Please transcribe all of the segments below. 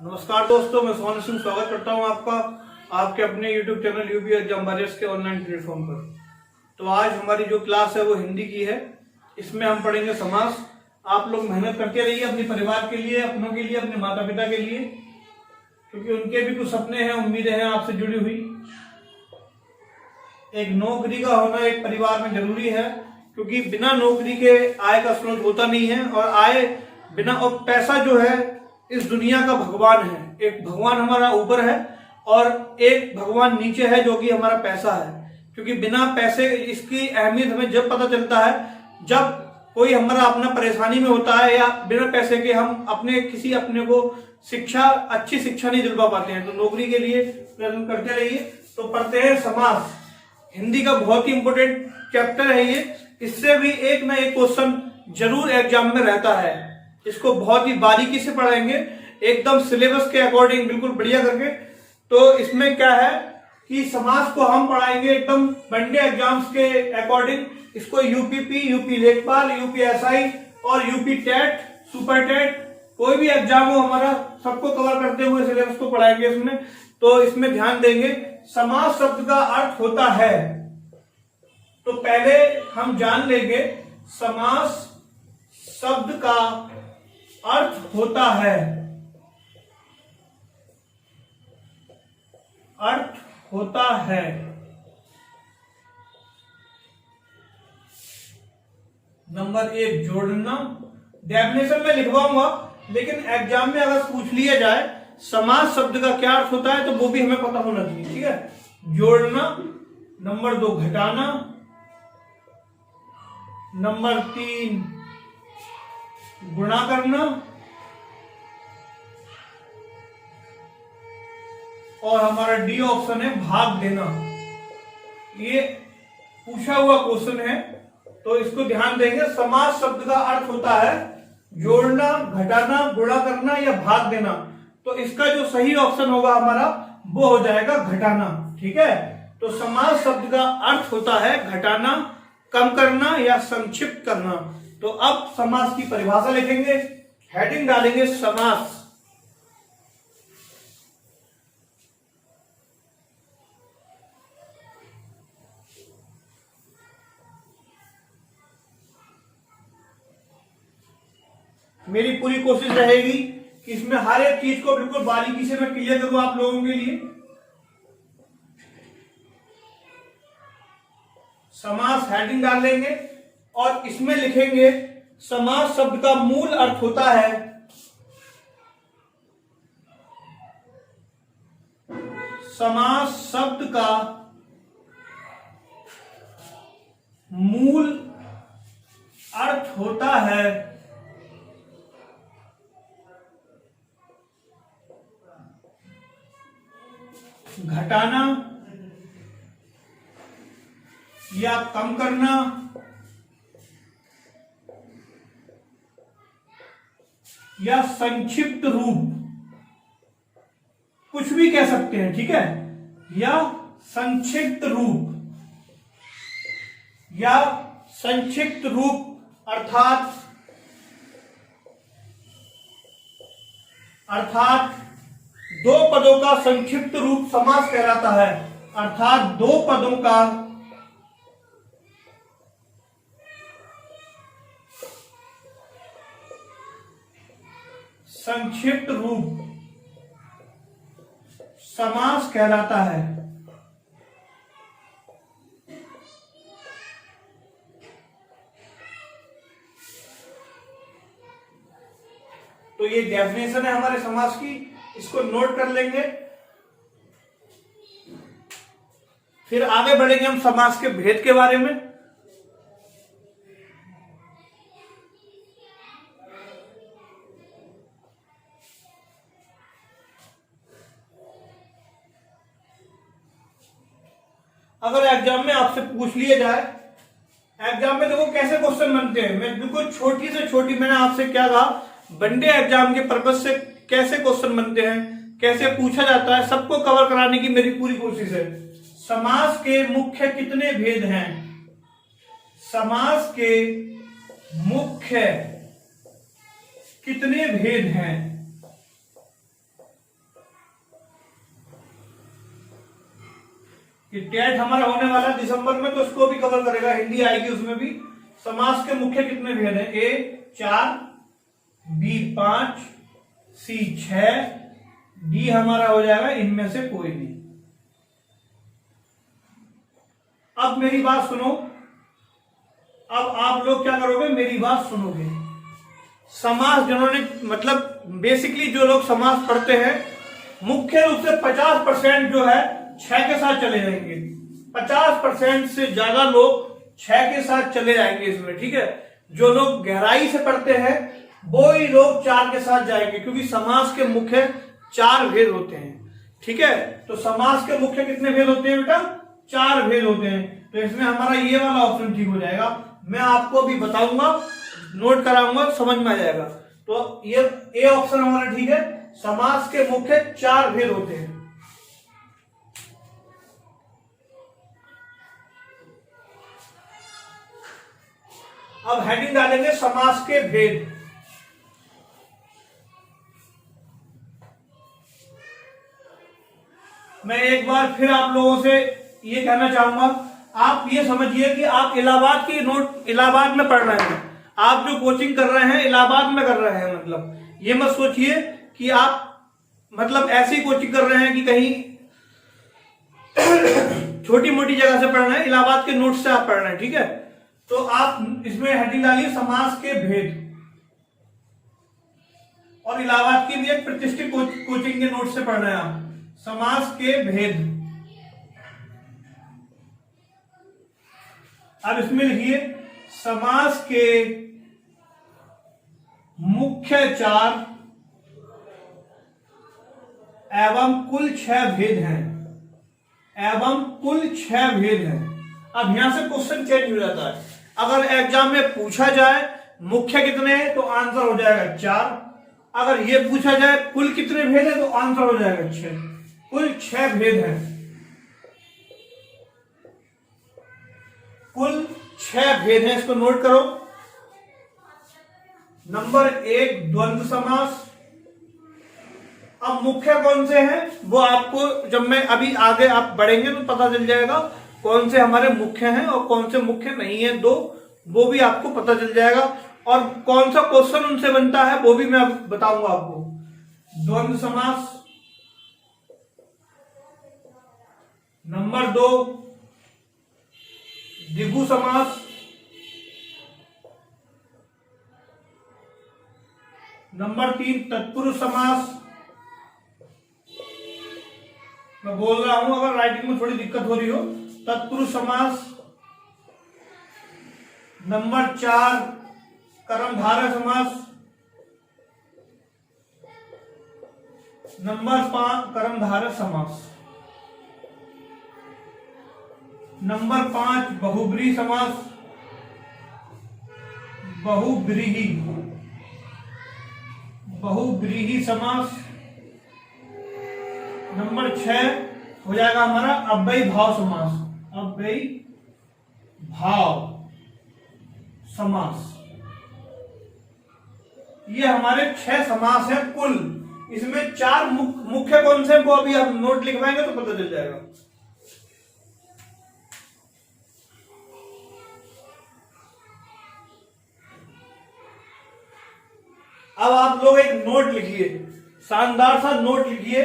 नमस्कार दोस्तों, मैं सोहन सिंह स्वागत करता हूं आपका आपके अपने YouTube channel UP exam warriors के ऑनलाइन प्लेटफॉर्म पर। तो आज हमारी जो क्लास है वो हिंदी की है। इसमें हम पढ़ेंगे समास। आप लोग मेहनत करते रहिए अपने परिवार के लिए, अपनों के लिए, अपने माता पिता के लिए, क्योंकि उनके भी कुछ सपने हैं, उम्मीदें हैं आपसे जुड़ी हुई। एक नौकरी का होना एक परिवार में जरूरी है, क्योंकि बिना नौकरी के आय का स्रोत होता नहीं है। और आय बिना, और पैसा जो है इस दुनिया का भगवान है। एक भगवान हमारा ऊपर है और एक भगवान नीचे है, जो कि हमारा पैसा है। क्योंकि बिना पैसे, इसकी अहमियत हमें जब पता चलता है जब कोई हमारा अपना परेशानी में होता है, या बिना पैसे के हम अपने को अच्छी शिक्षा नहीं दिलवा पाते हैं। तो नौकरी के लिए प्रयत्न करते रहिए। तो पढ़ते हैं समास। हिंदी का बहुत ही इंपॉर्टेंट चैप्टर है ये। इससे भी एक ना एक क्वेश्चन जरूर एग्जाम में रहता है। इसको बहुत ही बारीकी से पढ़ाएंगे, एकदम सिलेबस के अकॉर्डिंग, बिल्कुल बढ़िया करके। तो इसमें क्या है कि समास को हम पढ़ाएंगे एकदम वनडे एग्जाम्स के अकॉर्डिंग। इसको यूपीपी, यूपी लेखपाल, यूपीएसआई और यूपी टेट, सुपर टेट, कोई भी एग्जाम हो हमारा, सबको कवर करते हुए सिलेबस को पढ़ाएंगे इसमें। तो इसमें ध्यान देंगे। समास शब्द का अर्थ होता है, तो पहले हम जान लेंगे समास शब्द का अर्थ होता है। अर्थ होता है नंबर 1 जोड़ना। डेफिनेशन में लिखवाऊंगा, लेकिन एग्जाम में अगर पूछ लिया जाए समास शब्द का क्या अर्थ होता है तो वो भी हमें पता होना चाहिए। ठीक है, जोड़ना। नंबर 2 घटाना। नंबर 3 गुणा करना। और हमारा डी ऑप्शन है भाग देना। ये पूछा हुआ क्वेश्चन है, तो इसको ध्यान देंगे। समास शब्द का अर्थ होता है जोड़ना, घटाना, गुणा करना या भाग देना। तो इसका जो सही ऑप्शन होगा हमारा, वो हो जाएगा घटाना। ठीक है, तो समास शब्द का अर्थ होता है घटाना, कम करना या संक्षिप्त करना। तो अब समास की परिभाषा लिखेंगे, हेडिंग डालेंगे समास। मेरी पूरी कोशिश रहेगी कि इसमें हर एक चीज को बिल्कुल बारीकी से मैं क्लियर करूं आप लोगों के लिए। समास हेडिंग डाल लेंगे और इसमें लिखेंगे समास शब्द का मूल अर्थ होता है समास शब्द का मूल अर्थ होता है घटाना या कम करना या संक्षिप्त रूप, कुछ भी कह सकते हैं। ठीक है, या संक्षिप्त रूप, या संक्षिप्त रूप अर्थात दो पदों का संक्षिप्त रूप समास कहलाता है। अर्थात दो पदों का संक्षिप्त रूप समास कहलाता है। तो ये डेफिनेशन है हमारे समास की, इसको नोट कर लेंगे। फिर आगे बढ़ेंगे हम समास के भेद के बारे में। अगर एग्जाम में आपसे पूछ लिया जाए, एग्जाम में देखो कैसे क्वेश्चन बनते हैं। मैं बिल्कुल छोटी से छोटी, मैंने आपसे क्या कहा, वनडे एग्जाम के पर्पज से कैसे क्वेश्चन बनते हैं, कैसे पूछा जाता है, सबको कवर कराने की मेरी पूरी कोशिश है। समास के मुख्य कितने भेद हैं? समास के मुख्य कितने भेद हैं? कि टेट हमारा होने वाला है दिसंबर में, तो उसको भी कवर करेगा, हिंदी आएगी उसमें भी। समास के मुख्य कितने भेद हैं? ए 4, बी 5, सी 6, डी हमारा हो जाएगा इनमें से कोई नहीं। अब मेरी बात सुनो, अब आप लोग क्या करोगे, मेरी बात सुनोगे। समास जिन्होंने मतलब बेसिकली जो लोग समास पढ़ते हैं, मुख्य रूप से 50% जो है 6 के साथ चले जाएंगे। 50% से ज्यादा लोग 6 के साथ चले जाएंगे इसमें, ठीक है। जो लोग गहराई से पढ़ते हैं वो ही लोग 4 के साथ जाएंगे, क्योंकि समास के मुख्य 4 भेद होते हैं, ठीक है। तो समास के मुख्य कितने भेद होते हैं बेटा? 4 भेद होते हैं। तो इसमें हमारा ये वाला ऑप्शन ठीक हो जाएगा। मैं आपको अभी बताऊंगा, नोट कराऊंगा, समझ में आ जाएगा। तो ये ए ऑप्शन हमारा ठीक है, समास के मुख्य 4 भेद होते हैं। अब हेडिंग डालेंगे समास के भेद। मैं एक बार फिर आप लोगों से ये कहना चाहूंगा, आप ये समझिए कि आप इलाहाबाद की नोट इलाहाबाद में पढ़ रहे हैं, आप जो कोचिंग कर रहे हैं इलाहाबाद में कर रहे हैं, मतलब ये मत सोचिए कि आप मतलब ऐसी कोचिंग कर रहे हैं कि कहीं छोटी मोटी जगह से पढ़ रहे हैं, इलाहाबाद के नोट से आप पढ़ रहे हैं, ठीक है। तो आप इसमें हेडिंग डालिए समास के भेद, और इलाहाबाद की भी एक प्रतिष्ठित कोचिंग के नोट से पढ़ रहे हैं आप, समास के भेद। अब इसमें लिखिए समास के मुख्य 4 एवं कुल 6 भेद हैं, एवं कुल 6 भेद हैं। अब यहां से क्वेश्चन चेंज हो जाता है। अगर एग्जाम में पूछा जाए मुख्य कितने हैं तो आंसर हो जाएगा 4। अगर ये पूछा जाए कुल कितने भेद हैं तो आंसर हो जाएगा 6। कुल 6 भेद हैं, कुल 6 भेद हैं, इसको नोट करो। नंबर 1 द्वंद्व समास। अब मुख्य कौन से हैं वो आपको जब मैं अभी आगे आप बढ़ेंगे तो पता चल जाएगा कौन से हमारे मुख्य हैं और कौन से मुख्य नहीं है, वो भी आपको पता चल जाएगा। और कौन सा क्वेश्चन उनसे बनता है वो भी मैं बताऊंगा आपको। द्वंद्व समास। नंबर 2 द्विगु समास। नंबर 3 तत्पुरुष समास। मैं बोल रहा हूं अगर राइटिंग में थोड़ी दिक्कत हो रही हो, तत्पुरुष समास। नंबर 4 कर्मधारय समास। नंबर 5 कर्मधारय समास। नंबर 5 बहुब्रीहि समास। बहुब्रीहि समास। नंबर 6 हो जाएगा हमारा अव्ययी भाव समास। अव्ययी भाव समास। ये हमारे 6 समास हैं कुल। इसमें 4 मुख्य कौन से वो अभी आप नोट लिखवाएंगे तो पता चल जाएगा। अब आप लोग एक नोट लिखिए, शानदार सा नोट लिखिए।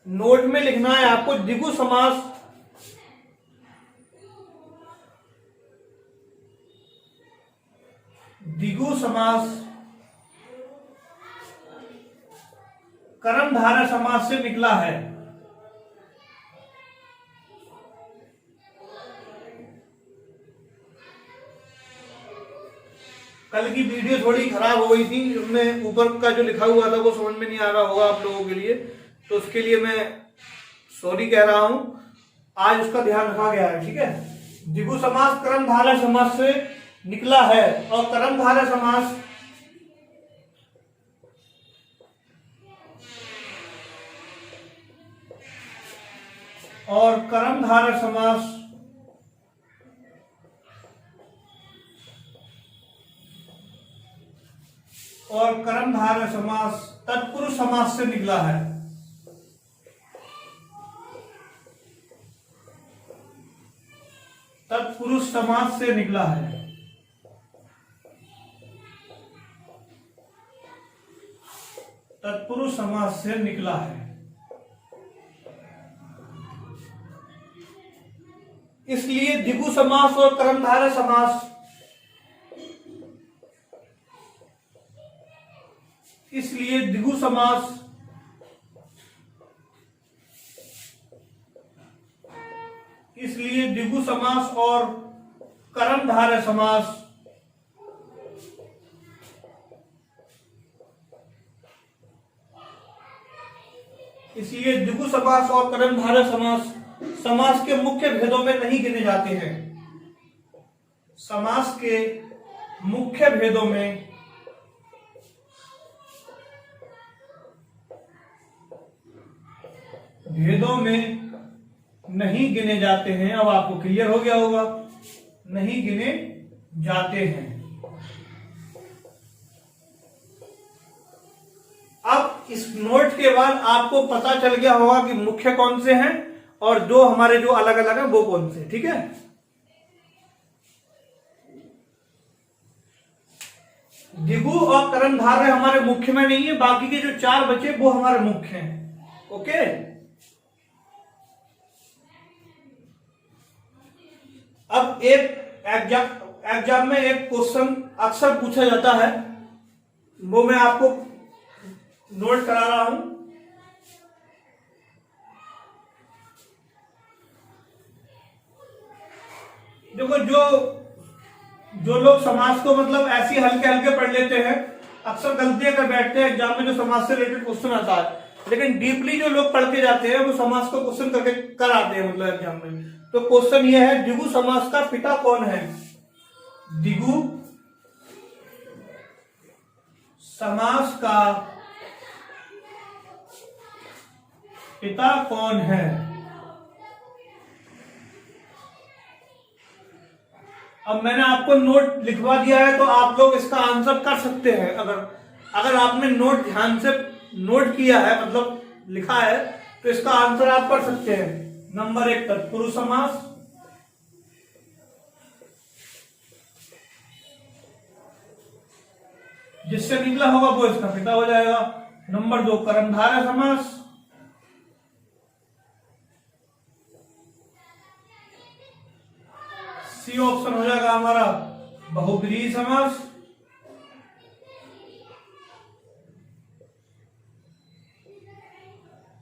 नोट में लिखना है आपको द्विगु समास। द्विगु समास कर्मधारय समास से निकला है। कल की वीडियो थोड़ी खराब हो गई थी, उसमें ऊपर का जो लिखा हुआ था वो समझ में नहीं आ रहा होगा आप लोगों के लिए, तो उसके लिए मैं सॉरी कह रहा हूं। आज उसका ध्यान रखा गया है, ठीक है। द्विगु समास कर्मधारय समास से निकला है, और कर्मधारय समास कर्मधारय समास तत्पुरुष समास से निकला है। तत्पुरुष समास से निकला है। तत्पुरुष समास से निकला है। इसलिए द्विगु समास और कर्मधारय समास इसलिए द्विगु समास इसलिए द्विगु समास और कर्मधारय समास इसलिए द्विगु समास और कर्मधारय समास समास के मुख्य भेदों में नहीं गिने जाते हैं। समास के मुख्य भेदों में नहीं गिने जाते हैं। अब आपको क्लियर हो गया होगा, नहीं गिने जाते हैं। अब इस नोट के बाद आपको पता चल गया होगा कि मुख्य कौन से हैं और जो हमारे जो अलग अलग हैं वो कौन से। ठीक है, द्विगु और कर्मधारय हमारे मुख्य में नहीं है, बाकी के जो चार बचे वो हमारे मुख्य हैं। ओके, अब एक एग्जाम में एक क्वेश्चन अक्सर पूछा जाता है, वो मैं आपको नोट करा रहा हूं। देखो, जो लोग समास को मतलब ऐसे हल्के हल्के पढ़ लेते हैं, अक्सर गलतियां कर बैठते हैं एग्जाम में जो समास से रिलेटेड क्वेश्चन आता है, लेकिन डीपली जो लोग पढ़ के जाते हैं वो समास को क्वेश्चन करके कर आते हैं मतलब एग्जाम में। तो क्वेश्चन ये है, द्विगु समास का पिता कौन है? द्विगु समास का पिता कौन है? अब मैंने आपको नोट लिखवा दिया है तो आप लोग इसका आंसर कर सकते हैं। अगर आपने नोट ध्यान से नोट किया है, मतलब लिखा है, तो इसका आंसर आप कर सकते हैं। नंबर 1 तत्पुरुष समास, जिससे निकला होगा वो इसका पिता हो जाएगा। नंबर 2 कर्मधारय समास, सी ऑप्शन हो जाएगा हमारा बहुब्रीहि समास।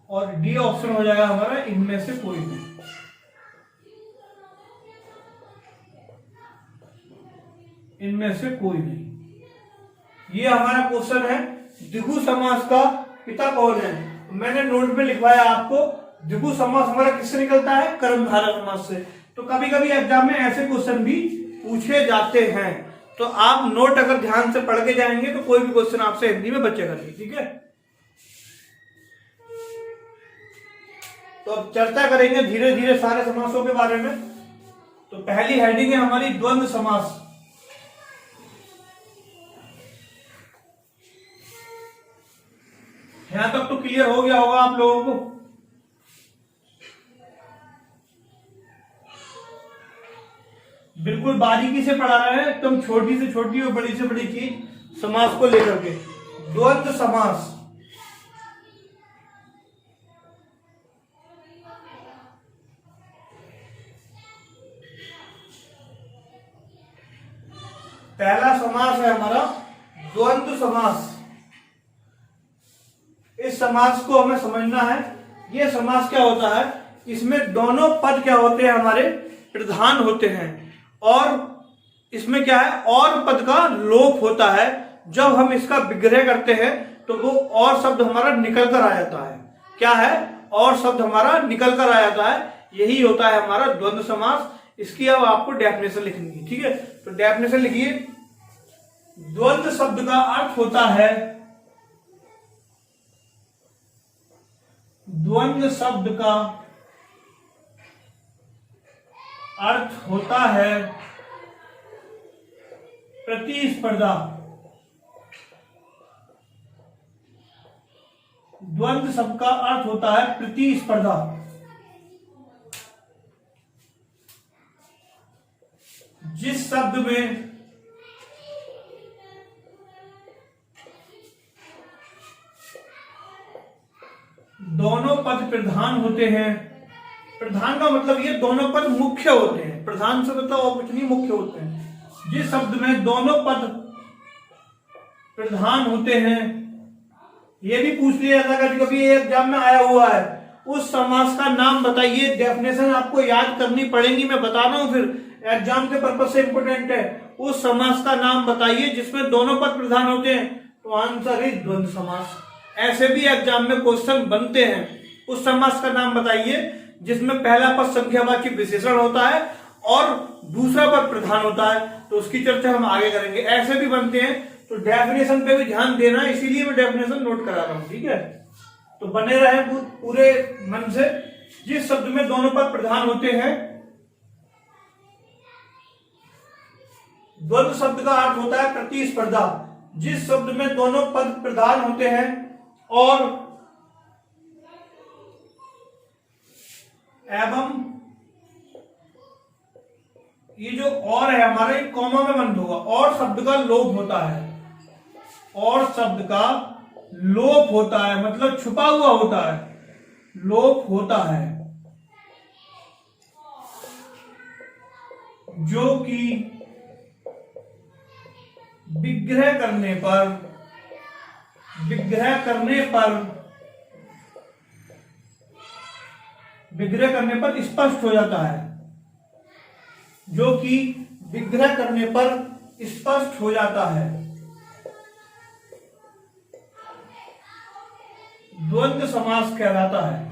और डी ऑप्शन हो जाएगा हमारा इनमें से कोई नहीं। इनमें से कोई नहीं। ये हमारा क्वेश्चन है, द्विगु समास का पिता कौन है? मैंने नोट में लिखवाया आपको, द्विगु समास हमारा किससे निकलता है? कर्मधारय समास से। तो कभी कभी एग्जाम में ऐसे क्वेश्चन भी पूछे जाते हैं, तो आप नोट अगर ध्यान से पढ़ के जाएंगे तो कोई भी क्वेश्चन आपसे हिंदी में बचेगा नहीं। ठीक है, तो अब चर्चा करेंगे धीरे धीरे सारे समासों के बारे में। तो पहली हेडिंग है हमारी द्वंद्व समास। यहां तक तो क्लियर हो गया होगा आप लोगों को। बिल्कुल बारीकी से पढ़ा रहे हैं, एकदम छोटी से छोटी और बड़ी से बड़ी चीज समास को लेकर के। द्वंद्व समास, पहला समास है हमारा द्वंद्व समास। इस समास को हमें समझना है। यह समास क्या होता है? इसमें दोनों पद क्या होते हैं? हमारे प्रधान होते हैं, और इसमें क्या है? और पद का लोप होता है। जब हम इसका विग्रह करते हैं तो वो और शब्द हमारा निकल कर आ जाता है। क्या है? और शब्द हमारा निकल कर आ जाता है। यही होता है हमारा द्वंद्व समास। इसकी अब आपको डेफिनेशन लिखनी है। ठीक है, तो डेफिनेशन लिखिए। द्वंद्व शब्द का अर्थ होता है, द्वंद्व शब्द का अर्थ होता है प्रतिस्पर्धा। द्वंद्व शब्द का अर्थ होता है प्रतिस्पर्धा। जिस शब्द में दोनों पद प्रधान होते हैं, प्रधान का मतलब ये दोनों पद मुख्य होते हैं, प्रधान से मतलब और कुछ नहीं, मुख्य होते हैं। जिस शब्द में दोनों पद प्रधान होते हैं, ये भी पूछ लिया था कभी कभी, एग्जाम में आया हुआ है, उस समास का नाम बताइए। डेफिनेशन आपको याद करनी पड़ेगी, मैं बता रहा हूं, फिर एग्जाम के पर्पज से इंपोर्टेंट है। उस समास का नाम बताइए जिसमें दोनों पद प्रधान होते हैं, तो आंसर है द्वंद्व समास। ऐसे भी एग्जाम में क्वेश्चन बनते हैं। उस समास का नाम बताइए जिसमें पहला पद संख्यावाची विशेषण होता है और दूसरा पद प्रधान होता है, तो उसकी चर्चा हम आगे करेंगे। ऐसे भी बनते हैं, तो डेफिनेशन पे भी ध्यान देना, इसीलिए मैं डेफिनेशन नोट करा रहा हूं, ठीक है। तो बने रहे पूरे मन से। जिस शब्द में दोनों पद प्रधान होते हैं, द्वंद्व शब्द का अर्थ होता है प्रतिस्पर्धा। जिस शब्द में दोनों पद प्रधान होते हैं और एवं, ये जो और है हमारे कॉमा में बंद होगा, और शब्द का लोप होता है, और शब्द का लोप होता है मतलब छुपा हुआ होता है, लोप होता है, जो कि विग्रह करने पर स्पष्ट हो जाता है, जो कि विग्रह करने पर स्पष्ट हो जाता है। द्वंद्व समास कहलाता है।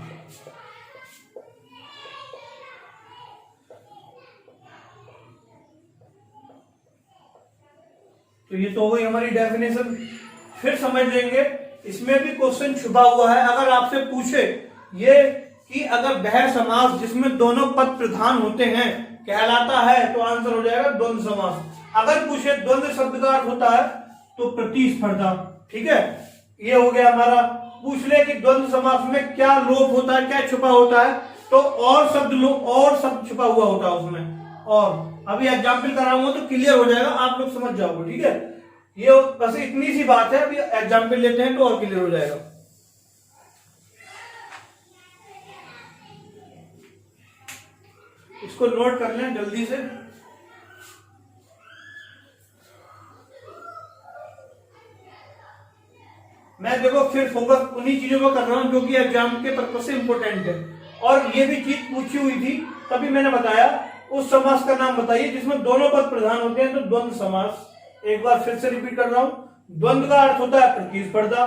तो ये तो हो गई हमारी डेफिनेशन। फिर समझ लेंगे, इसमें भी क्वेश्चन छुपा हुआ है। अगर आपसे पूछे ये कि अगर वह समास जिसमें दोनों पद प्रधान होते हैं कहलाता है, तो आंसर हो जाएगा द्वंद्व समास। अगर पूछे द्वंद्व शब्द का अर्थ होता है तो प्रतिस्पर्धा, ठीक है। ये हो गया हमारा। पूछ ले कि द्वंद्व समास में क्या लोप होता है, क्या छुपा होता है, तो और शब्द छुपा हुआ होता है उसमें। और अभी एग्जाम्पल कराऊंगा तो क्लियर हो जाएगा, आप लोग समझ जाओगे, ठीक है। ये बस इतनी सी बात है, अभी एग्जाम्पल लेते हैं तो और क्लियर हो जाएगा। इसको नोट कर लें जल्दी से। मैं देखो फिर फोकस उन्हीं चीजों पर कर रहा हूं जो कि एग्जाम के पर्पज से इंपॉर्टेंट है। और ये भी चीज पूछी हुई थी, तभी मैंने बताया उस समास का नाम बताइए जिसमें दोनों पद प्रधान होते हैं, तो द्वंद्व समास। एक बार फिर से रिपीट कर रहा हूं, द्वंद्व का अर्थ होता है प्रतिस्पर्धा,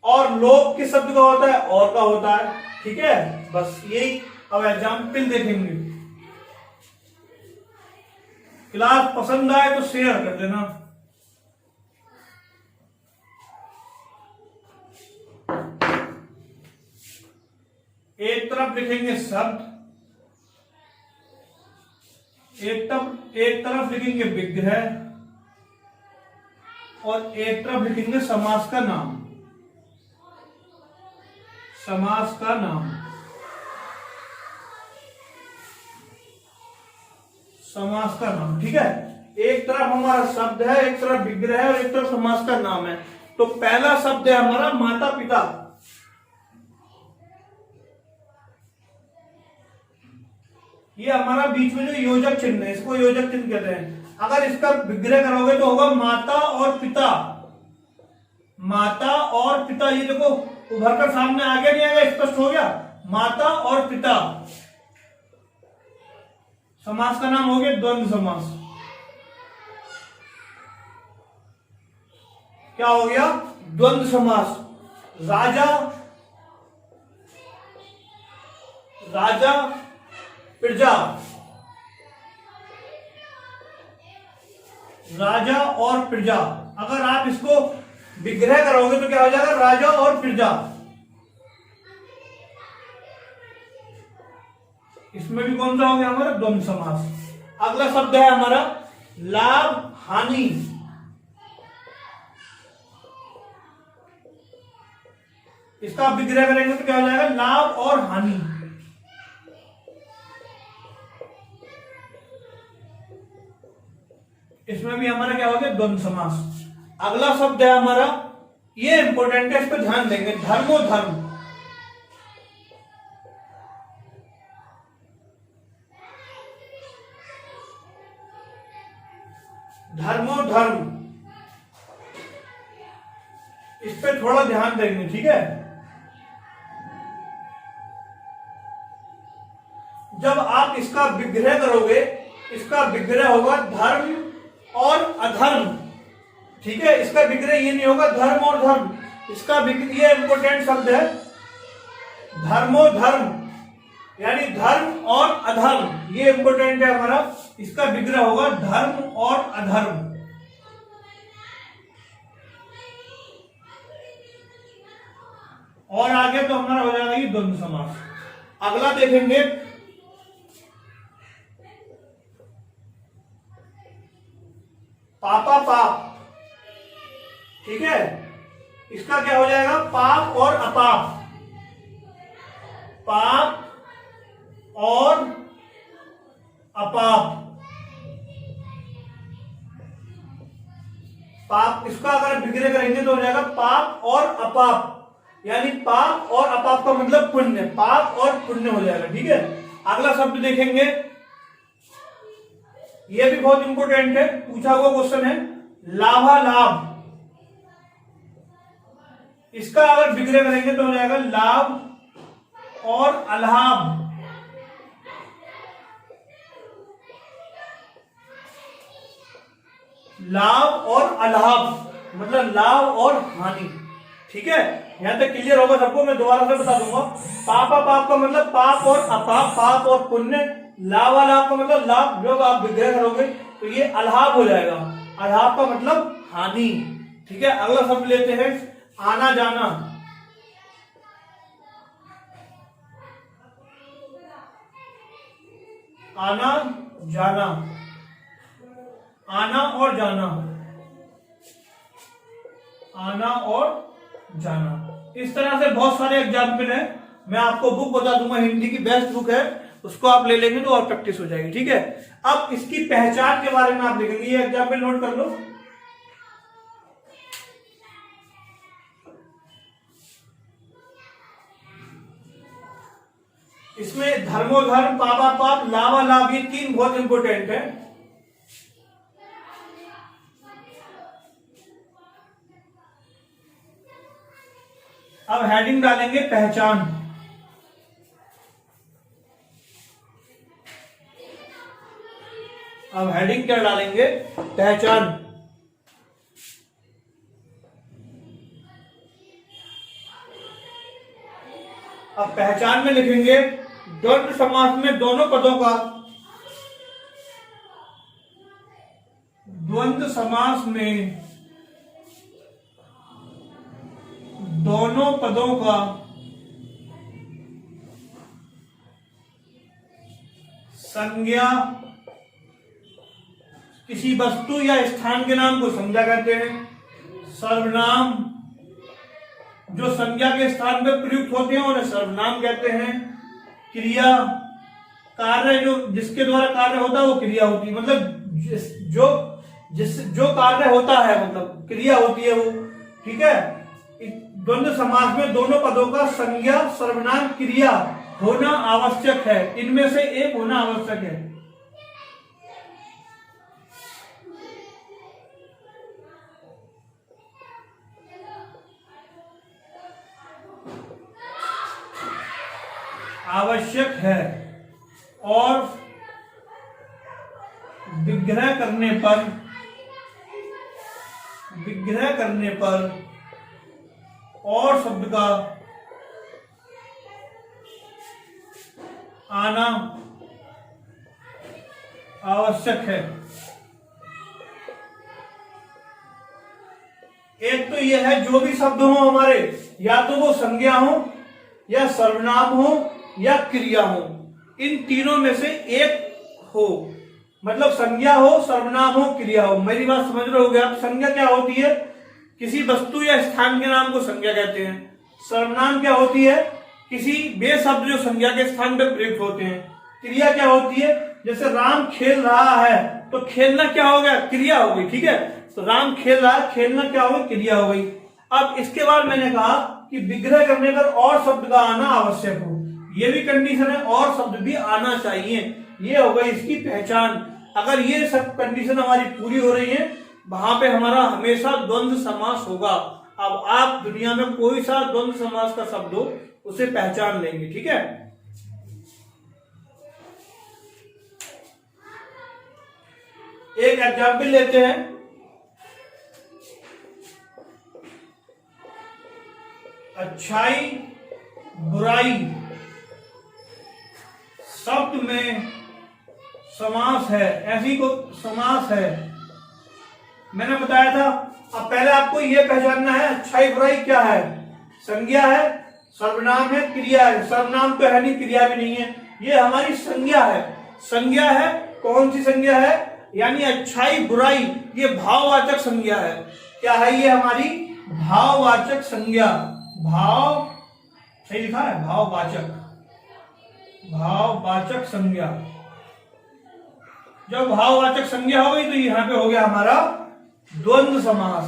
और लोप किस शब्द का होता है, और का होता है, ठीक है। बस यही। अब एग्जाम्पल देखेंगे। क्लास पसंद आए तो शेयर कर देना। एक तरफ लिखेंगे शब्द, एक तरफ लिखेंगे विग्रह, और एक तरफ लिखेंगे समास का नाम। समास का नाम, समास का नाम, ठीक है। एक तरफ हमारा शब्द है, एक तरफ विग्रह है, और एक तरफ समास का नाम है। तो पहला शब्द है हमारा माता पिता। ये हमारा बीच में जो योजक चिन्ह है, इसको योजक चिन्ह कहते हैं। अगर इसका विग्रह करोगे तो होगा माता और पिता। माता और पिता, ये देखो उभर कर सामने आ गया, नहीं आ गया, स्पष्ट हो गया। माता और पिता, समास का नाम हो गया द्वंद्व समास। क्या हो गया? द्वंद्व समास। राजा, राजा प्रजा, राजा और प्रजा। अगर आप इसको विग्रह करोगे तो क्या हो जाएगा? राजा और प्रजा। इसमें भी कौन सा हो गया हमारा? द्वंद्व समास। अगला शब्द है हमारा लाभ हानि। इसका आप विग्रह करेंगे तो क्या हो जाएगा, लाभ और हानि। इसमें भी हमारा क्या हो गया, द्वंद्व समास। अगला शब्द है हमारा, ये इंपॉर्टेंट है, इस पर ध्यान देंगे, धर्मो धर्म। धर्मो धर्म, इस पे थोड़ा ध्यान देंगे, ठीक है। जब आप इसका विग्रह करोगे, इसका विग्रह होगा धर्म और अधर्म, ठीक है। इसका विग्रह ये नहीं होगा धर्म और धर्म, इसका विग्रह, ये इंपॉर्टेंट शब्द है, धर्मो धर्म, यानी धर्म और अधर्म, ये इंपॉर्टेंट है हमारा। इसका विग्रह होगा धर्म और अधर्म। और आगे तो हमारा हो जाएगा ये द्वंद्व समास। अगला देखेंगे, पापा पाप, ठीक है। इसका क्या हो जाएगा, पाप और अपाप, पाप और अपाप। पाप, इसका अगर विग्रह करेंगे तो हो जाएगा पाप और अपाप, यानी पाप और अपाप का मतलब पुण्य, पाप और पुण्य हो जाएगा, ठीक है। अगला शब्द देखेंगे, यह भी बहुत इंपॉर्टेंट है, पूछा हुआ क्वेश्चन है, लाभालाभ। इसका अगर विग्रह करेंगे तो हो जाएगा लाभ और अलाभ। लाभ और अलाभ मतलब लाभ और हानि, ठीक है। यहां तक क्लियर होगा सबको, मैं दोबारा से बता दूंगा। पापा पाप का मतलब पाप और अपाप, पाप और पुण्य। लाभालाभ का मतलब लाभ, जब आप विग्रह करोगे तो ये अलाभ हो जाएगा, अलाभ का मतलब हानि, ठीक है। अगला शब्द लेते हैं, आना जाना। आना जाना, आना और जाना, आना और जाना, इस तरह से बहुत सारे एग्जाम्पल हैं। मैं आपको बुक बता दूंगा, हिंदी की बेस्ट बुक है, उसको आप ले लेंगे तो और प्रैक्टिस हो जाएगी, ठीक है। अब इसकी पहचान के बारे में आप देखेंगे, ये एग्जाम्पल नोट कर लो। इसमें धर्मोधर्म, पापा पाप, लाभालाभ, ये तीन बहुत इंपॉर्टेंट है। अब हेडिंग डालेंगे पहचान। अब हेडिंग क्या डालेंगे, पहचान। अब पहचान में लिखेंगे, द्वंद्व समास में दोनों पदों का, द्वंद्व समास में दोनों पदों का संज्ञा, किसी वस्तु या स्थान के नाम को संज्ञा कहते हैं। सर्वनाम, जो संज्ञा के स्थान पर प्रयुक्त होते हैं उन्हें सर्वनाम कहते हैं। क्रिया, कार्य, जो जिसके द्वारा कार्य होता है वो क्रिया होती है, मतलब जो कार्य होता है मतलब क्रिया होती है वो, ठीक है। द्वंद्व समास में दोनों पदों का संज्ञा, सर्वनाम, क्रिया होना आवश्यक है, इनमें से एक होना आवश्यक है। आवश्यक है, और विग्रह करने पर और शब्द का आना आवश्यक है। एक तो यह है, जो भी शब्द हो हमारे, या तो वो संज्ञा हो या सर्वनाम हो या क्रिया हो, इन तीनों में से एक हो, मतलब संज्ञा हो, सर्वनाम हो, क्रिया हो। मेरी बात समझ रहे होगे आप। संज्ञा क्या होती है, किसी वस्तु या स्थान के नाम को संज्ञा कहते हैं। सर्वनाम क्या होती है? किसी बे शब्द जो संज्ञा के स्थान पर प्रयुक्त होते हैं। क्रिया क्या होती है? जैसे राम खेल रहा है, तो खेलना क्या हो गया? क्रिया हो गई। ठीक है, तो राम खेल रहा है, खेलना क्या हो गई? क्रिया हो गई। अब इसके बाद मैंने कहा कि विग्रह करने पर और शब्द का आना आवश्यक हो, ये भी कंडीशन है, और शब्द भी आना चाहिए। ये हो गई इसकी पहचान। अगर ये सब कंडीशन हमारी पूरी हो रही है, वहां पे हमारा हमेशा द्वंद्व समास होगा। अब आप दुनिया में कोई सा द्वंद्व समास का शब्द हो, उसे पहचान लेंगे। ठीक है, एक एग्जाम्पल लेते हैं। अच्छाई बुराई शब्द में समास है, ऐसी को समास है, मैंने बताया था। अब पहले आपको यह पहचानना है अच्छाई बुराई क्या है। संज्ञा है, सर्वनाम है, क्रिया है। सर्वनाम तो है नहीं, क्रिया भी नहीं है, ये हमारी संज्ञा है। संज्ञा है, कौन सी संज्ञा है? यानी अच्छाई बुराई, ये भाववाचक संज्ञा है। क्या है ये? हमारी भाववाचक संज्ञा। भाव सही लिखा है, भाववाचक, भाववाचक संज्ञा। जब भाववाचक संज्ञा हो गई तो यहां पे हो गया हमारा द्वंद्व समास।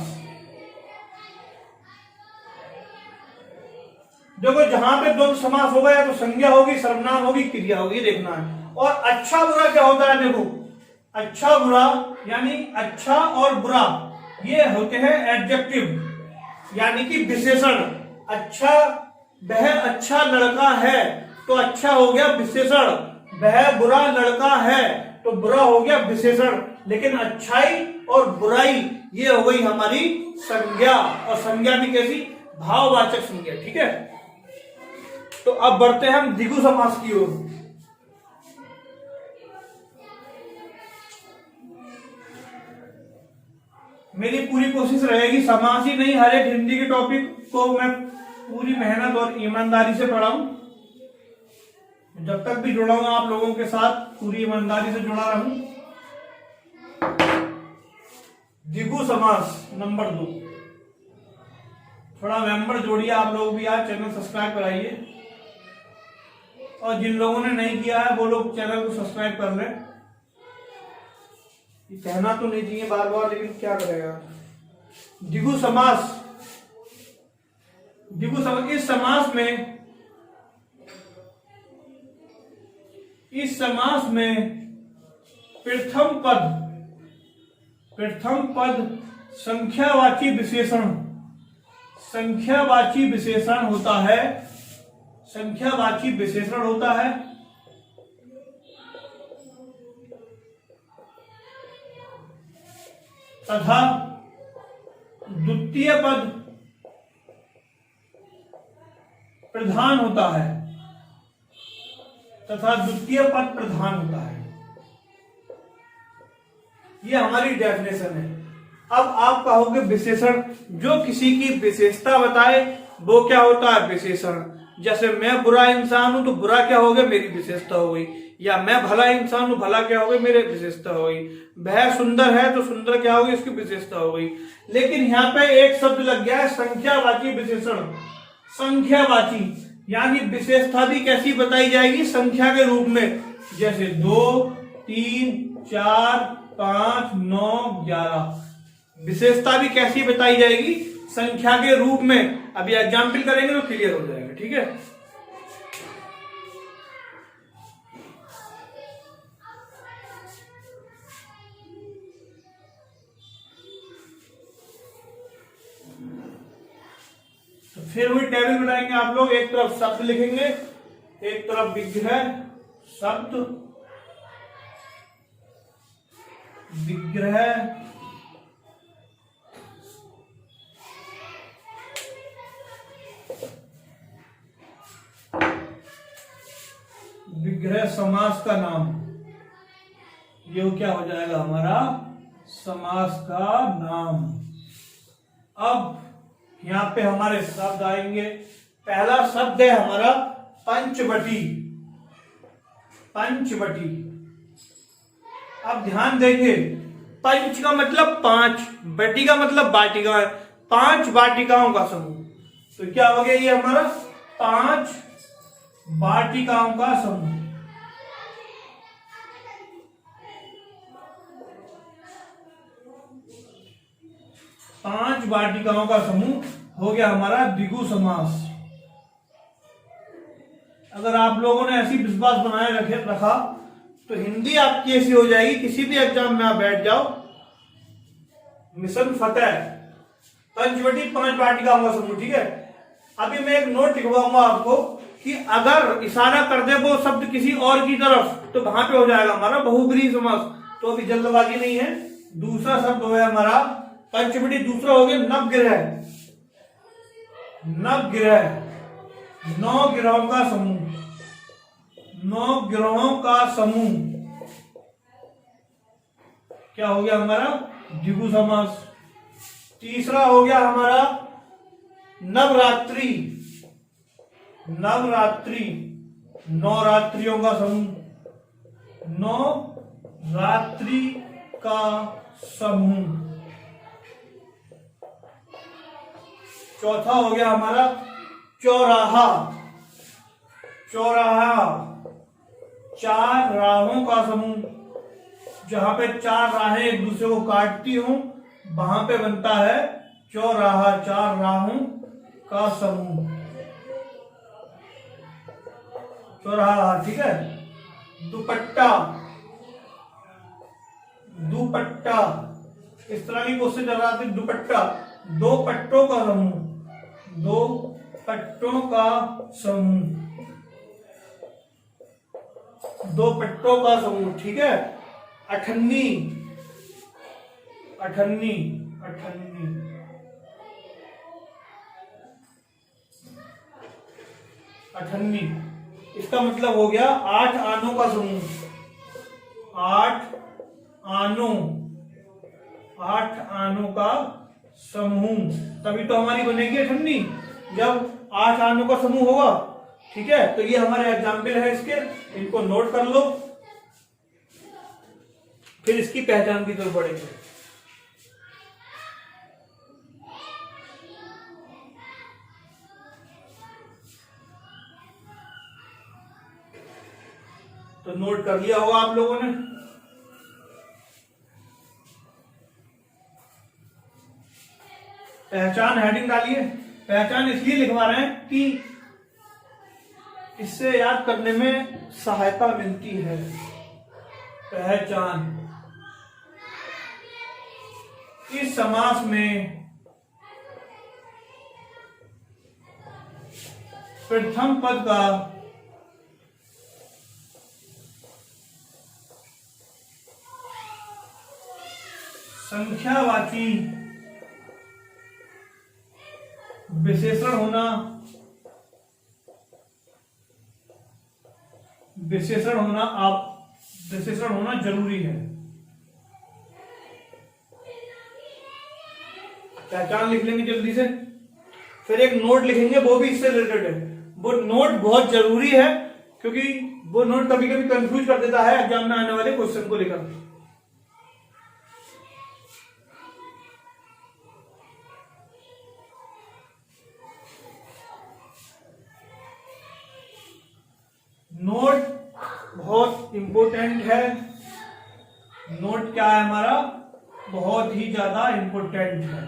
देखो, जहां पे द्वंद्व समास होगा या तो संज्ञा होगी, सर्वनाम होगी, क्रिया होगी, देखना है। और अच्छा बुरा क्या होता है? देखो, अच्छा बुरा यानी अच्छा और बुरा ये होते हैं एडजेक्टिव, यानी कि विशेषण। अच्छा, वह अच्छा लड़का है, तो अच्छा हो गया विशेषण। वह बुरा लड़का है, तो बुरा हो गया विशेषण। लेकिन अच्छाई और बुराई ये हो गई हमारी संज्ञा, और संज्ञा भी कैसी? भाववाचक संज्ञा। ठीक है, तो अब बढ़ते हैं हम द्विगु समास की ओर। मेरी पूरी कोशिश रहेगी समास ही नहीं, हर एक हिंदी के टॉपिक को मैं पूरी मेहनत और ईमानदारी से पढ़ाऊं। जब तक भी जुड़ा हूं आप लोगों के साथ, पूरी ईमानदारी से जुड़ा रहूं। द्विगु समास नंबर 2। थोड़ा मेंबर जोड़िए आप लोग भी, यार चैनल सब्सक्राइब कराइए, और जिन लोगों ने नहीं किया है वो लोग चैनल को सब्सक्राइब कर लें। ये कहना तो नहीं चाहिए बार बार, लेकिन क्या करेगा। द्विगु समास, द्विगु समास, इस समास में प्रथम पद संख्यावाची विशेषण होता है। संख्यावाची विशेषण होता है। तथा द्वितीय पद प्रधान होता है। ये हमारी डेफिनेशन है। अब आप कहोगे विशेषण, जो किसी की विशेषता बताए वो क्या होता है? विशेषण। जैसे मैं बुरा इंसान हूं, तो बुरा क्या हो गया? मेरी विशेषता हो गई। या मैं भला इंसान हूं, भला क्या हो गई? मेरी विशेषता हो गई। वह सुंदर है, तो सुंदर क्या हो गई? इसकी विशेषता हो गई। लेकिन यहाँ पे एक शब्द लग गया है, संख्यावाची विशेषण। संख्यावाची यानी विशेषता भी कैसी बताई जाएगी? संख्या के रूप में। जैसे 2, 3, 4, 5, 9, 11। विशेषता भी कैसी बताई जाएगी? संख्या के रूप में। अभी एग्जाम्पल करेंगे तो क्लियर हो जाएगा। ठीक है, तो फिर वही टेबल बनाएंगे आप लोग। एक तरफ शब्द लिखेंगे, एक तरफ विग्रह शब्द, विग्रह समास का नाम। ये क्या हो जाएगा हमारा? समास का नाम। अब यहां पे हमारे शब्द आएंगे। पहला शब्द है हमारा पंचवटी। अब ध्यान देंगे, पंच का मतलब 5, बटी का मतलब वाटिका है। 5 वाटिकाओं का समूह। तो क्या हो गया ये हमारा 5 वाटिकाओं का समूह। 5 वाटिकाओं का समूह हो गया हमारा द्विगु समास। अगर आप लोगों ने ऐसी विश्वास बनाए रखा तो हिंदी आपकी ऐसी हो जाएगी, किसी भी एग्जाम में आप बैठ जाओ, मिशन फतेह। पंचवटी 5 वाटिकाओं का समूह। ठीक है, अभी मैं एक नोट लिखवाऊंगा आपको कि अगर इशारा कर दे वो शब्द किसी और की तरफ तो वहां पे हो जाएगा हमारा बहुब्रीहि समास। तो अभी जल्दबाजी नहीं है। दूसरा शब्द हो गया हमारा पंचवटी, दूसरा हो गया नवग्रह। नवग्रह 9 ग्रहों का समूह। 9 ग्रहों का समूह क्या हो गया हमारा द्विगु समास। तीसरा हो गया हमारा नवरात्रि। नवरात्रि 9 रात्रियों का समूह। 9 रात्रि का समूह। चौथा हो गया हमारा चौराहा। चौराहा 4 राहों का समूह। जहां पे 4 राहें एक दूसरे को काटती हूं वहां पे बनता है चौराहा। 4 राहों का समूह चौराहा। ठीक है। दुपट्टा। दुपट्टा इस तरह की क्वेश्चन चल रहा था। दुपट्टा 2 पट्टों का समूह। 2 पट्टों का समूह। 2 पट्टों का समूह। ठीक है। अठन्नी। अठन्नी। अठन्नी अठन्नी इसका मतलब हो गया 8 आनों का समूह। 8 आनों। 8 आनों का समूह। तभी तो हमारी बनेगी अठन्नी, जब 8 आनों का समूह होगा। ठीक है, तो ये हमारे एग्जाम्पल है इसके, इनको नोट कर लो, फिर इसकी पहचान की तरफ बढ़ेंगे। तो नोट कर लिया होगा आप लोगों ने। पहचान हेडिंग डालिए। पहचान इसलिए लिखवा रहे हैं कि इससे याद करने में सहायता मिलती है। पहचान। इस समास में प्रथम पद का संख्यावाची विशेषण होना जरूरी है। पहचान लिख लेंगे जल्दी से, फिर एक नोट लिखेंगे, वो भी इससे रिलेटेड है। वो नोट बहुत जरूरी है क्योंकि वो नोट कभी कभी कंफ्यूज कर देता है एग्जाम में आने वाले क्वेश्चन को लेकर। नोट बहुत इंपॉर्टेंट है। नोट क्या है हमारा, बहुत ही ज्यादा इंपॉर्टेंट है।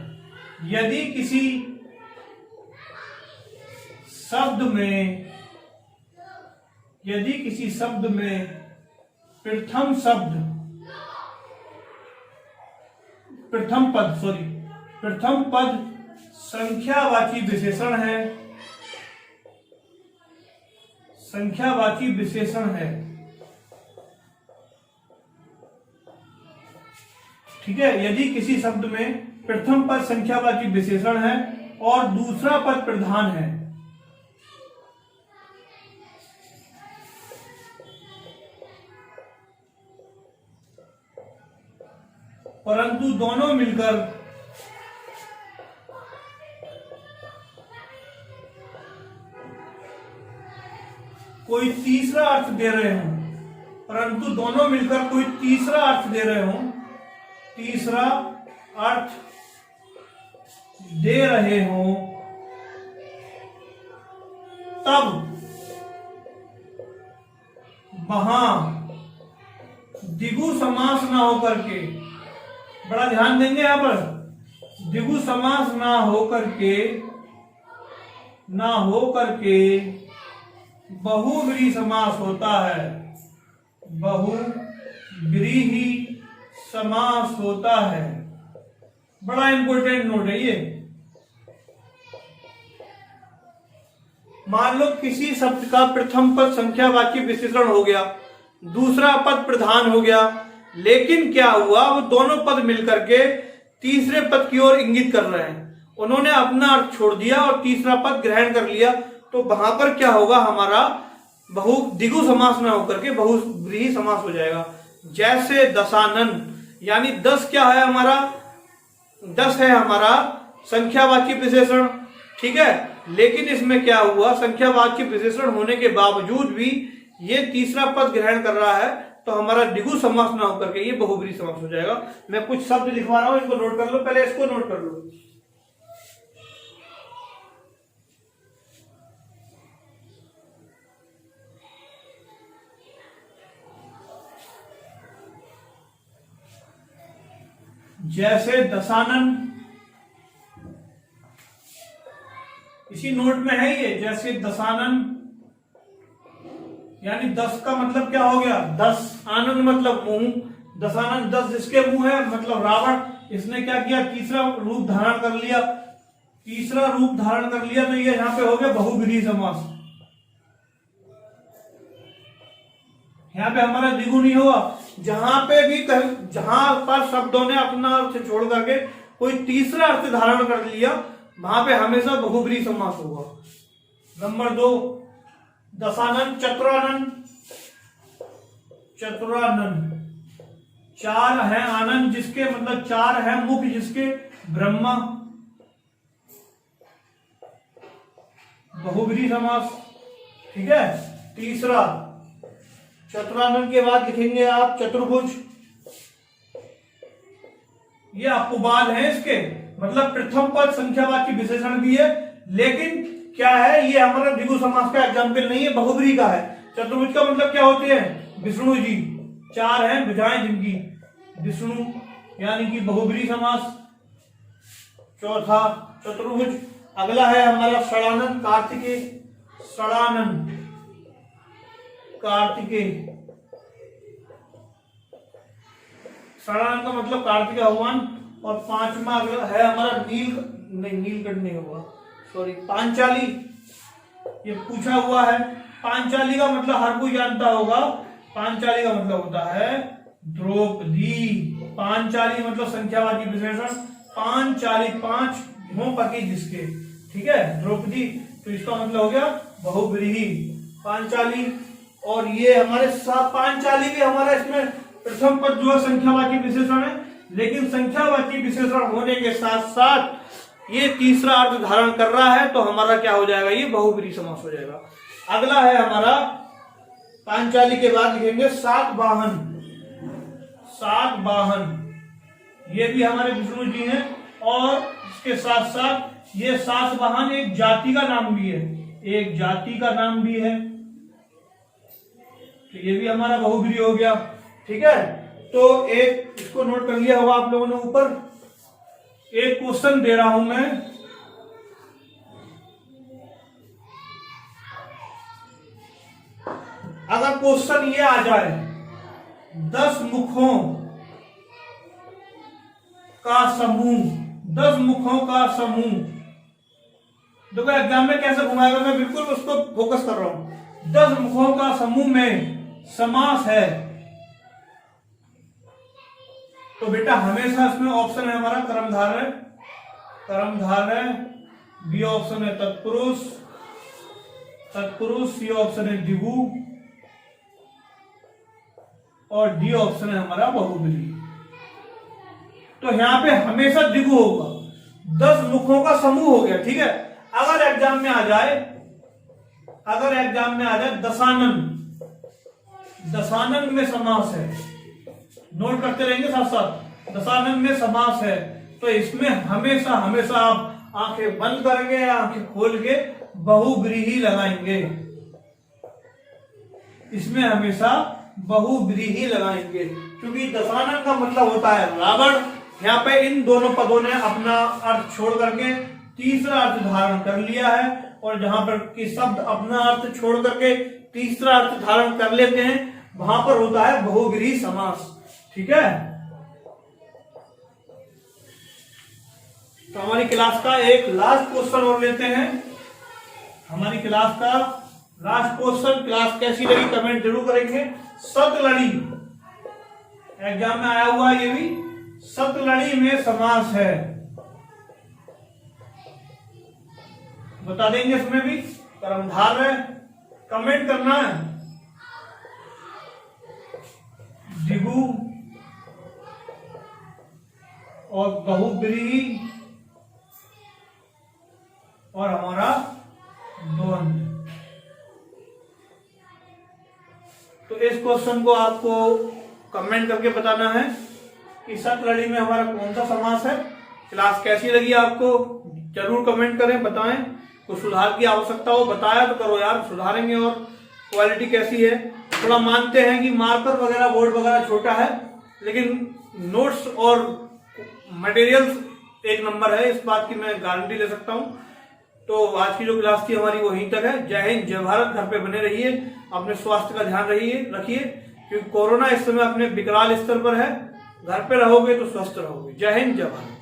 यदि किसी शब्द में प्रथम पद संख्यावाची विशेषण है। ठीक है, यदि किसी शब्द में प्रथम पद संख्यावाची विशेषण है और दूसरा पद प्रधान है, परंतु दोनों मिलकर कोई तीसरा अर्थ दे रहे हों, तब वहां द्विगु समास ना होकर के, बड़ा ध्यान देंगे यहां पर, द्विगु समास ना होकर के बहुव्रीहि समास होता है, बहुव्रीहि समास होता है। बड़ा इंपॉर्टेंट नोट है ये। मान लो किसी शब्द का प्रथम पद संख्यावाची विशेषण हो गया, दूसरा पद प्रधान हो गया, लेकिन क्या हुआ, वो दोनों पद मिलकर के तीसरे पद की ओर इंगित कर रहे हैं, उन्होंने अपना अर्थ छोड़ दिया और तीसरा पद ग्रहण कर लिया, तो वहां पर क्या होगा, हमारा द्विगु समास ना होकर के बहुव्रीहि समास हो जाएगा। जैसे दशानन, यानी 10 क्या है हमारा, 10 है हमारा संख्यावाची विशेषण, ठीक है, लेकिन इसमें क्या हुआ, संख्यावाची विशेषण होने के बावजूद भी ये तीसरा पद ग्रहण कर रहा है, तो हमारा द्विगु समास ना होकर के ये बहुव्रीहि समास हो जाएगा। मैं कुछ शब्द लिखवा रहा हूं, इनको नोट कर लो, पहले इसको नोट कर लो। जैसे दशानन, इसी नोट में है ये, जैसे दशानन, यानी 10 का मतलब क्या हो गया, 10, आनंद मतलब मुंह, दशानन 10 जिसके मुंह है मतलब रावण, इसने क्या किया, तीसरा रूप धारण कर लिया, तो ये यहां पे हो गया बहुव्रीहि समास। यहाँ पे हमारा द्विगु नहीं हुआ, जहां पे भी जहां पर शब्दों ने अपना अर्थ छोड़ करके कोई तीसरा अर्थ धारण कर लिया, वहां पे हमेशा बहुव्रीहि समास होगा। नंबर 2, दशानन, चतुरानन, 4 है आनंद जिसके, मतलब 4 है मुख जिसके, ब्रह्मा, बहुव्रीहि समास, ठीक है। तीसरा, चतुरानन के बाद लिखेंगे आप चतुर्भुज, ये अपुवाद है इसके, मतलब प्रथम पद संख्यावाची विशेषण भी है, लेकिन क्या है, ये हमारा द्विगु समास का एग्जाम्पल नहीं है, बहुव्रीहि का है। चतुर्भुज का मतलब क्या होते हैं, विष्णु जी, 4 हैं भुजाएं जिनकी, विष्णु, यानी कि बहुव्रीहि समास। चौथा चतुर्भुज। अगला है हमारा षडानन, कार्तिकेय, षडानन, कार्तिकेय, षडानन का मतलब कार्तिक भगवान। और 5वां अगला है हमारा नीलकंठ नहीं होगा, सॉरी, पांचाली, ये पूछा हुआ है। पांचाली का मतलब हर कोई जानता होगा, पांचाली का मतलब होता है द्रौपदी। पांचाली मतलब संख्यावाची विशेषण, पांचाली, 5 पति जिसके, ठीक है, द्रौपदी, तो इसका मतलब हो गया बहुव्रीहि पांचाली। और ये हमारे साथ पांचाली भी हमारा इसमें प्रथम पद जो है संख्यावाची विशेषण है, लेकिन संख्यावाची विशेषण होने के साथ साथ ये तीसरा अर्थ धारण कर रहा है, तो हमारा क्या हो जाएगा, ये बहुव्रीहि समास हो जाएगा। अगला है हमारा पांचाली के बाद लिखेंगे सातवाहन, ये भी हमारे विष्णु जी हैं, और इसके साथ साथ ये सातवाहन एक जाति का नाम भी है, तो ये भी हमारा बहुव्रीहि हो गया, ठीक है। तो एक इसको नोट कर लिया होगा आप लोगों ने। ऊपर एक क्वेश्चन दे रहा हूं मैं, अगर क्वेश्चन ये आ जाए 10 मुखों का समूह, 10 मुखों का समूह, देखो एग्जाम में कैसे घुमाएगा, मैं बिल्कुल उसको फोकस कर रहा हूं। 10 मुखों का समूह में समास है, तो बेटा हमेशा इसमें ऑप्शन है हमारा कर्मधारय, बी ऑप्शन है तत्पुरुष, सी ऑप्शन है द्विगु, और डी ऑप्शन है हमारा बहुव्रीहि। तो यहां पे हमेशा द्विगु होगा, 10 मुखों का समूह हो गया, ठीक है। अगर एग्जाम में आ जाए दशानन में समास है, नोट करते रहेंगे साथ साथ, दशानन में समास है, तो इसमें हमेशा आप आंखें बंद करेंगे या आंखें खोल के बहुव्रीहि लगाएंगे, इसमें हमेशा बहुव्रीहि लगाएंगे, क्योंकि दशानन का मतलब होता है रावण। यहाँ पे इन दोनों पदों ने अपना अर्थ छोड़ करके तीसरा अर्थ धारण कर लिया है, और जहां पर कि शब्द अपना अर्थ छोड़ करके तीसरा अर्थ धारण कर लेते हैं वहां पर होता है बहुव्रीहि समास। ठीक है, तो हमारी क्लास का एक लास्ट क्वेश्चन और लेते हैं। हमारी क्लास का लास्ट क्वेश्चन, क्लास कैसी लगी कमेंट जरूर करेंगे। सतलड़ी एग्जाम में आया हुआ है, ये भी सतलड़ी में समास है, बता देंगे इसमें भी। कर्मधारय कमेंट करना है, दिगु और बहुव्रीहि और हमारा द्वंद्व। तो इस क्वेश्चन को आपको कमेंट करके बताना है कि सतलड़ी में हमारा कौन सा समास है। क्लास कैसी लगी आपको जरूर कमेंट करें, बताएं। कुछ सुधार की आवश्यकता हो बताया तो करो यार, सुधारेंगे। और क्वालिटी कैसी है, थोड़ा मानते हैं कि मार्कर वगैरह बोर्ड वगैरह छोटा है, लेकिन नोट्स और मटेरियल्स एक नंबर है, इस बात की मैं गारंटी ले सकता हूं। तो आज की जो क्लास थी हमारी वो यहीं तक है। जय हिंद, जय भारत। घर पे बने रहिए, अपने स्वास्थ्य का ध्यान रखिए, क्योंकि कोरोना इस समय अपने विकराल स्तर पर है। घर पे रहोगे तो स्वस्थ रहोगे। जय हिंद, जय भारत।